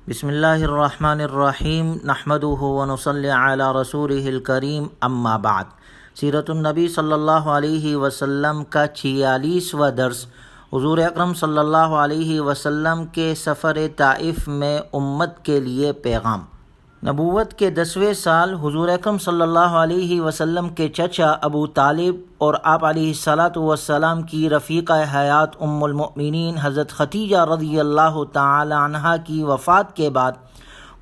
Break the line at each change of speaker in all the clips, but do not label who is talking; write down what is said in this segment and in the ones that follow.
بسم اللہ الرحمن الرحیم نحمدہ ونصلی علی رسولہ الکریم اما بعد۔ سیرت النبی صلی اللہ علیہ وسلم کا 46واں درس حضور اکرم صلی اللہ علیہ وسلم کے سفر طائف میں امت کے لیے پیغام۔ نبوت کے 10ویں سال حضور اکرم صلی اللہ علیہ وسلم کے چچا ابو طالب اور آپ علیہ الصلاۃ والسلام کی رفیقہ حیات ام المؤمنین حضرت خدیجہ رضی اللہ تعالی عنہا کی وفات کے بعد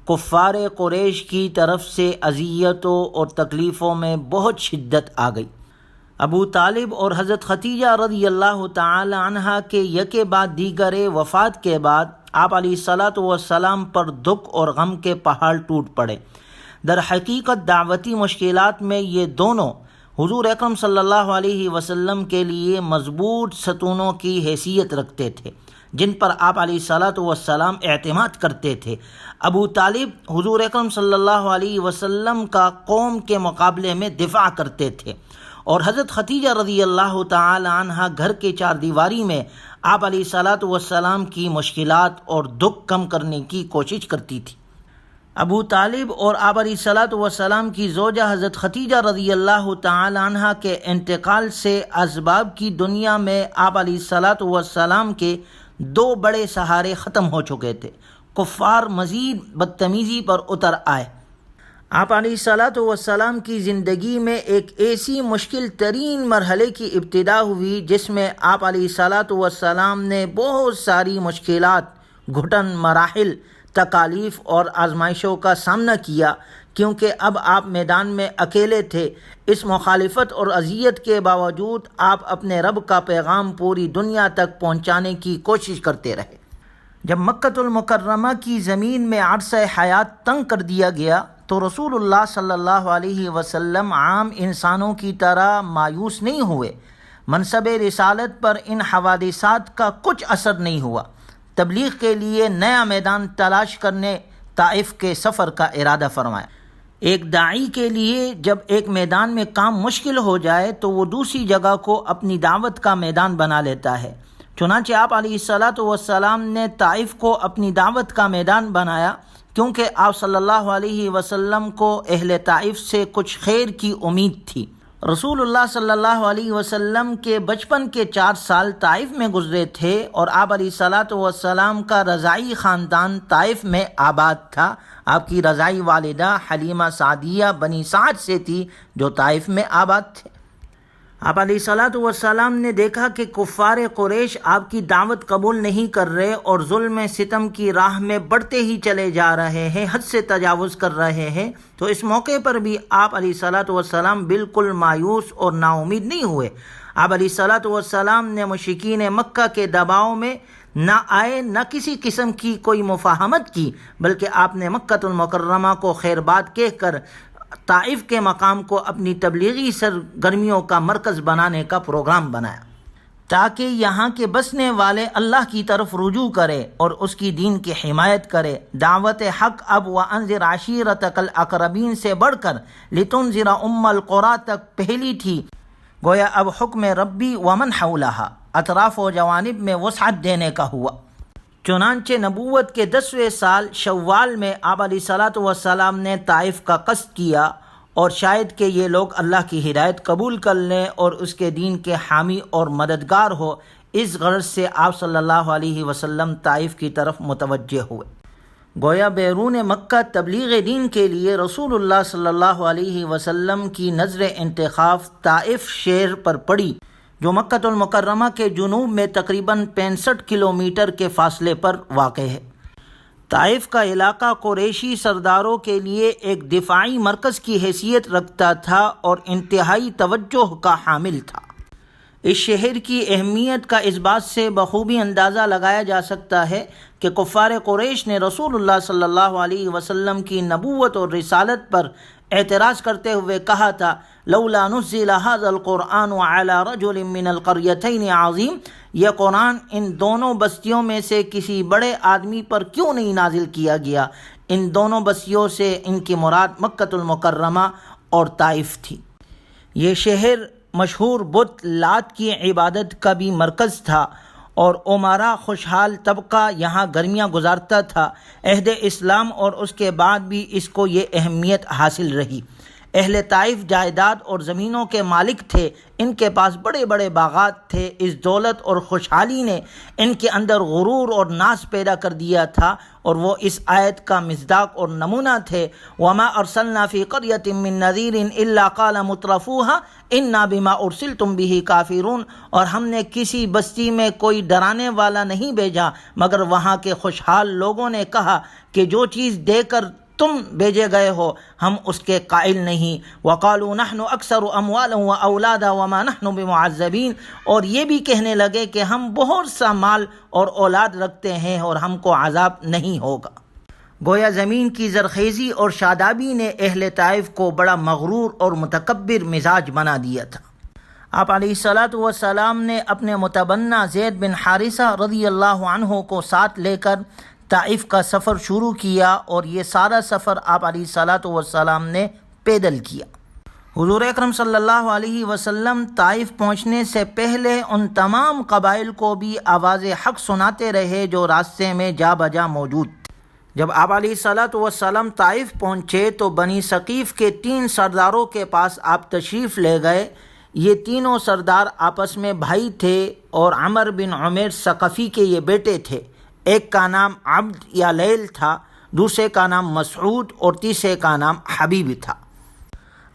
کفار قریش کی طرف سے اذیتوں اور تکلیفوں میں بہت شدت آ گئی۔ ابو طالب اور حضرت خدیجہ رضی اللہ تعالی عنہا کے یکے بعد دیگر وفات کے بعد آپ علیہ الصلاۃ والسلام پر دکھ اور غم کے پہاڑ ٹوٹ پڑے۔ در حقیقت دعوتی مشکلات میں یہ دونوں حضور اکرم صلی اللہ علیہ وسلم کے لیے مضبوط ستونوں کی حیثیت رکھتے تھے جن پر آپ علیہ الصلاۃ والسلام اعتماد کرتے تھے۔ ابو طالب حضور اکرم صلی اللہ علیہ وسلم کا قوم کے مقابلے میں دفاع کرتے تھے، اور حضرت خدیجہ رضی اللہ تعالی عنہا گھر کے چار دیواری میں آپ علیہ الصلاۃ والسلام کی مشکلات اور دکھ کم کرنے کی کوشش کرتی تھی۔ ابو طالب اور آپ علیہ الصلاۃ والسلام کی زوجہ حضرت خدیجہ رضی اللہ تعالی عنہا کے انتقال سے اسباب کی دنیا میں آپ علیہ الصلاۃ والسلام کے دو بڑے سہارے ختم ہو چکے تھے۔ کفار مزید بدتمیزی پر اتر آئے۔ آپ علیہ الصلاۃ والسلام کی زندگی میں ایک ایسی مشکل ترین مرحلے کی ابتدا ہوئی جس میں آپ علیہ الصلاۃ والسلام نے بہت ساری مشکلات، گھٹن، مراحل، تکالیف اور آزمائشوں کا سامنا کیا، کیونکہ اب آپ میدان میں اکیلے تھے۔ اس مخالفت اور اذیت کے باوجود آپ اپنے رب کا پیغام پوری دنیا تک پہنچانے کی کوشش کرتے رہے۔ جب مکۃ المکرمہ کی زمین میں عرصہ حیات تنگ کر دیا گیا تو رسول اللہ صلی اللہ علیہ وسلم عام انسانوں کی طرح مایوس نہیں ہوئے۔ منصب رسالت پر ان حوادثات کا کچھ اثر نہیں ہوا۔ تبلیغ کے لیے نیا میدان تلاش کرنے طائف کے سفر کا ارادہ فرمایا۔ ایک داعی کے لیے جب ایک میدان میں کام مشکل ہو جائے تو وہ دوسری جگہ کو اپنی دعوت کا میدان بنا لیتا ہے۔ چنانچہ آپ علیہ الصلاۃ والسلام نے طائف کو اپنی دعوت کا میدان بنایا، کیونکہ آپ صلی اللہ علیہ وسلم کو اہل طائف سے کچھ خیر کی امید تھی۔ رسول اللہ صلی اللہ علیہ وسلم کے بچپن کے 4 سال طائف میں گزرے تھے، اور آپ علیہ الصلاۃ والسلام کا رضاعی خاندان طائف میں آباد تھا۔ آپ کی رضاعی والدہ حلیمہ سعدیہ بنی سعد سے تھی جو طائف میں آباد تھے۔ آپ علیہ الصلاۃ والسلام نے دیکھا کہ کفار قریش آپ کی دعوت قبول نہیں کر رہے اور ظلم ستم کی راہ میں بڑھتے ہی چلے جا رہے ہیں، حد سے تجاوز کر رہے ہیں۔ تو اس موقع پر بھی آپ علیہ الصلاۃ والسلام بالکل مایوس اور نا امید نہیں ہوئے۔ آپ علیہ الصلاۃ والسلام نے مشرکین مکہ کے دباؤ میں نہ آئے، نہ کسی قسم کی کوئی مفاہمت کی، بلکہ آپ نے مکۃ المکرمہ کو خیر بات کہہ کر طائف کے مقام کو اپنی تبلیغی سرگرمیوں کا مرکز بنانے کا پروگرام بنایا، تاکہ یہاں کے بسنے والے اللہ کی طرف رجوع کرے اور اس کی دین کی حمایت کرے۔ دعوت حق اب وانذر عشیرتک الاقربین سے بڑھ کر لتنذر ام القری تک پہلی تھی۔ گویا اب حکم ربی ومن حولہا اطراف و جوانب میں وسعت دینے کا ہوا۔ چنانچہ نبوت کے 10ویں سال شوال میں آپ علیہ الصلاۃ والسلام نے طائف کا قصد کیا، اور شاید کہ یہ لوگ اللہ کی ہدایت قبول کر لیں اور اس کے دین کے حامی اور مددگار ہو، اس غرض سے آپ صلی اللہ علیہ وسلم طائف کی طرف متوجہ ہوئے۔ گویا بیرون مکہ تبلیغ دین کے لیے رسول اللہ صلی اللہ علیہ وسلم کی نظر انتخاب طائف شہر پر پڑی، جو مکۃ المکرمہ کے جنوب میں تقریباً 65 کلومیٹر کے فاصلے پر واقع ہے۔ طائف کا علاقہ قریشی سرداروں کے لیے ایک دفاعی مرکز کی حیثیت رکھتا تھا اور انتہائی توجہ کا حامل تھا۔ اس شہر کی اہمیت کا اس بات سے بخوبی اندازہ لگایا جا سکتا ہے کہ کفار قریش نے رسول اللہ صلی اللہ علیہ وسلم کی نبوت اور رسالت پر اعتراض کرتے ہوئے کہا تھا، لولا نزل هذا القرآن على رجل من القريتين عظیم، یہ قرآن ان دونوں بستیوں میں سے کسی بڑے آدمی پر کیوں نہیں نازل کیا گیا؟ ان دونوں بستیوں سے ان کی مراد مکۃ المکرمہ اور طائف تھی۔ یہ شہر مشہور بت لات کی عبادت کا بھی مرکز تھا، اور امراء خوشحال طبقہ یہاں گرمیاں گزارتا تھا۔ عہد اسلام اور اس کے بعد بھی اس کو یہ اہمیت حاصل رہی۔ اہل طائف جائیداد اور زمینوں کے مالک تھے، ان کے پاس بڑے بڑے باغات تھے۔ اس دولت اور خوشحالی نے ان کے اندر غرور اور ناز پیدا کر دیا تھا، اور وہ اس آیت کا مصداق اور نمونہ تھے۔ وَمَا أَرْسَلْنَا فِي قَرْيَةٍ مِّن نَذِيرٍ إِلَّا قَالَ مُتْرَفُوهَا إِنَّا بِمَا أُرْسِلْتُمْ بِهِ كَافِرُونَ، اور ہم نے کسی بستی میں کوئی ڈرانے والا نہیں بھیجا مگر وہاں کے خوشحال لوگوں نے کہا کہ جو چیز دے کر تم بھیجے گئے ہو ہم اس کے قائل نہیں۔ وَقَالُوا نَحْنُ أَكْثَرُ أَمْوَالًا وَأَوْلَادًا وَمَا نَحْنُ بِمُعَذَّبِينَ، اور یہ بھی کہنے لگے کہ ہم بہت سا مال اور اولاد رکھتے ہیں اور ہم کو عذاب نہیں ہوگا۔ گویا زمین کی زرخیزی اور شادابی نے اہل طائف کو بڑا مغرور اور متکبر مزاج بنا دیا تھا۔ آپ علیہ الصلاۃ والسلام نے اپنے متبنہ زید بن حارثہ رضی اللہ عنہ کو ساتھ لے کر طائف کا سفر شروع کیا، اور یہ سارا سفر آپ علیہ الصلاۃ والسلام نے پیدل کیا۔ حضور اکرم صلی اللہ علیہ وسلم طائف پہنچنے سے پہلے ان تمام قبائل کو بھی آواز حق سناتے رہے جو راستے میں جا بجا موجود تھے۔ جب آپ علیہ الصلاۃ والسلام طائف پہنچے تو بنی ثقیف کے 3 سرداروں کے پاس آپ تشریف لے گئے۔ یہ تینوں سردار آپس میں بھائی تھے اور عمر بن عمیر ثقفی کے یہ بیٹے تھے۔ ایک کا نام عبد یا لیل تھا، دوسرے کا نام مسعود اور تیسرے کا نام حبیب تھا۔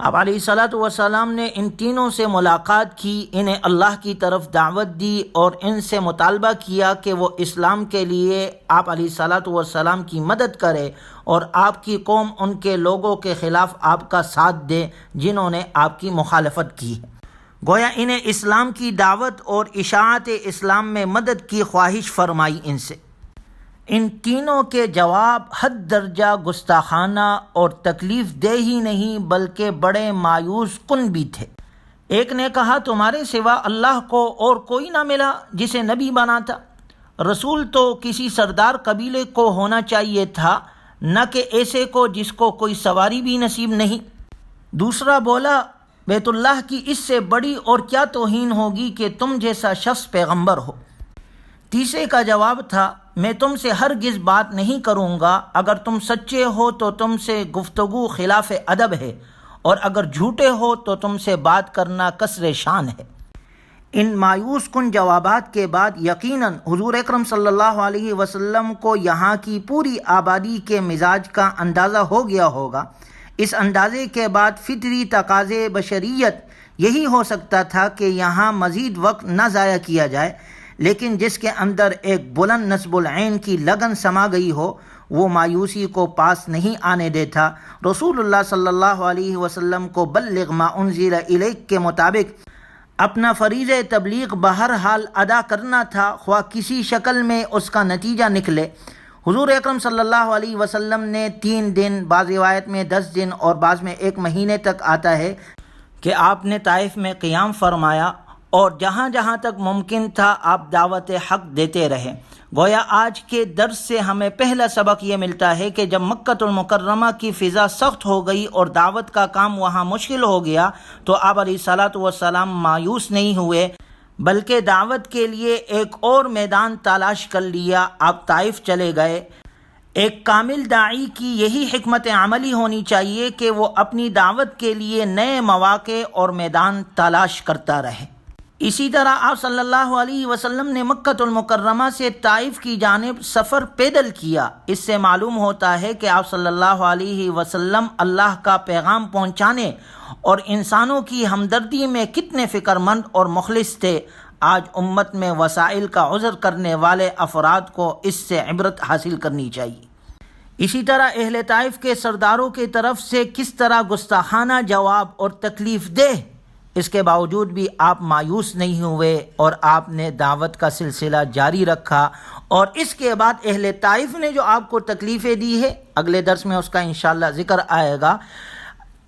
آپ علیہ الصلاۃ والسلام نے ان تینوں سے ملاقات کی، انہیں اللہ کی طرف دعوت دی اور ان سے مطالبہ کیا کہ وہ اسلام کے لیے آپ علیہ الصلاۃ والسلام کی مدد کرے اور آپ کی قوم ان کے لوگوں کے خلاف آپ کا ساتھ دے جنہوں نے آپ کی مخالفت کی ہے۔ گویا انہیں اسلام کی دعوت اور اشاعت اسلام میں مدد کی خواہش فرمائی ان سے۔ ان تینوں کے جواب حد درجہ گستاخانہ اور تکلیف دہ ہی نہیں بلکہ بڑے مایوس کن بھی تھے۔ ایک نے کہا تمہارے سوا اللہ کو اور کوئی نہ ملا جسے نبی بنا تھا؟ رسول تو کسی سردار قبیلے کو ہونا چاہیے تھا، نہ کہ ایسے کو جس کو کوئی سواری بھی نصیب نہیں۔ دوسرا بولا بیت اللہ کی اس سے بڑی اور کیا توہین ہوگی کہ تم جیسا شخص پیغمبر ہو۔ تیسرے کا جواب تھا میں تم سے ہرگز بات نہیں کروں گا، اگر تم سچے ہو تو تم سے گفتگو خلاف ادب ہے، اور اگر جھوٹے ہو تو تم سے بات کرنا کسر شان ہے۔ ان مایوس کن جوابات کے بعد یقیناً حضور اکرم صلی اللہ علیہ وسلم کو یہاں کی پوری آبادی کے مزاج کا اندازہ ہو گیا ہوگا۔ اس اندازے کے بعد فطری تقاضے بشریت یہی ہو سکتا تھا کہ یہاں مزید وقت نہ ضائع کیا جائے، لیکن جس کے اندر ایک بلند نصب العین کی لگن سما گئی ہو وہ مایوسی کو پاس نہیں آنے دیتا۔ رسول اللہ صلی اللہ علیہ وسلم کو بلغ ما انزل الیک کے مطابق اپنا فریضہ تبلیغ بہرحال ادا کرنا تھا، خواہ کسی شکل میں اس کا نتیجہ نکلے۔ حضور اکرم صلی اللہ علیہ وسلم نے 3 دن، بعض روایت میں 10 دن اور بعض میں 1 مہینے تک آتا ہے کہ آپ نے طائف میں قیام فرمایا، اور جہاں جہاں تک ممکن تھا آپ دعوت حق دیتے رہے۔ گویا آج کے درس سے ہمیں پہلا سبق یہ ملتا ہے کہ جب مکۃ المکرمہ کی فضا سخت ہو گئی اور دعوت کا کام وہاں مشکل ہو گیا تو آپ علیہ الصلاۃ والسلام مایوس نہیں ہوئے، بلکہ دعوت کے لیے ایک اور میدان تلاش کر لیا۔ آپ طائف چلے گئے۔ ایک کامل داعی کی یہی حکمت عملی ہونی چاہیے کہ وہ اپنی دعوت کے لیے نئے مواقع اور میدان تلاش کرتا رہے۔ اسی طرح آپ صلی اللہ علیہ وسلم نے مکۃ المکرمہ سے طائف کی جانب سفر پیدل کیا۔ اس سے معلوم ہوتا ہے کہ آپ صلی اللہ علیہ وسلم اللہ کا پیغام پہنچانے اور انسانوں کی ہمدردی میں کتنے فکر مند اور مخلص تھے۔ آج امت میں وسائل کا عذر کرنے والے افراد کو اس سے عبرت حاصل کرنی چاہیے۔ اسی طرح اہل طائف کے سرداروں کی طرف سے کس طرح گستاخانہ جواب اور تکلیف دہ، اس کے باوجود بھی آپ مایوس نہیں ہوئے اور آپ نے دعوت کا سلسلہ جاری رکھا۔ اور اس کے بعد اہل طائف نے جو آپ کو تکلیفیں دی ہے، اگلے درس میں اس کا انشاءاللہ ذکر آئے گا،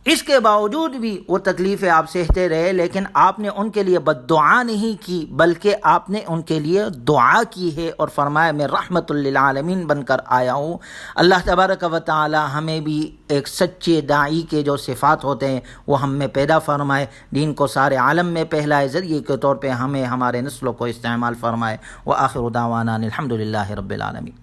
اس کے باوجود بھی وہ تکلیفیں آپ سہتے رہے، لیکن آپ نے ان کے لیے بد دعا نہیں کی، بلکہ آپ نے ان کے لیے دعا کی ہے اور فرمایا میں رحمت للعالمین بن کر آیا ہوں۔ اللہ تبارک و تعالی ہمیں بھی ایک سچے داعی کے جو صفات ہوتے ہیں وہ ہم میں پیدا فرمائے، دین کو سارے عالم میں پھیلائے، ذریعے کے طور پہ ہمیں ہمارے نسلوں کو استعمال فرمائے۔ وآخر دعوانا الحمد للہ رب العالمین۔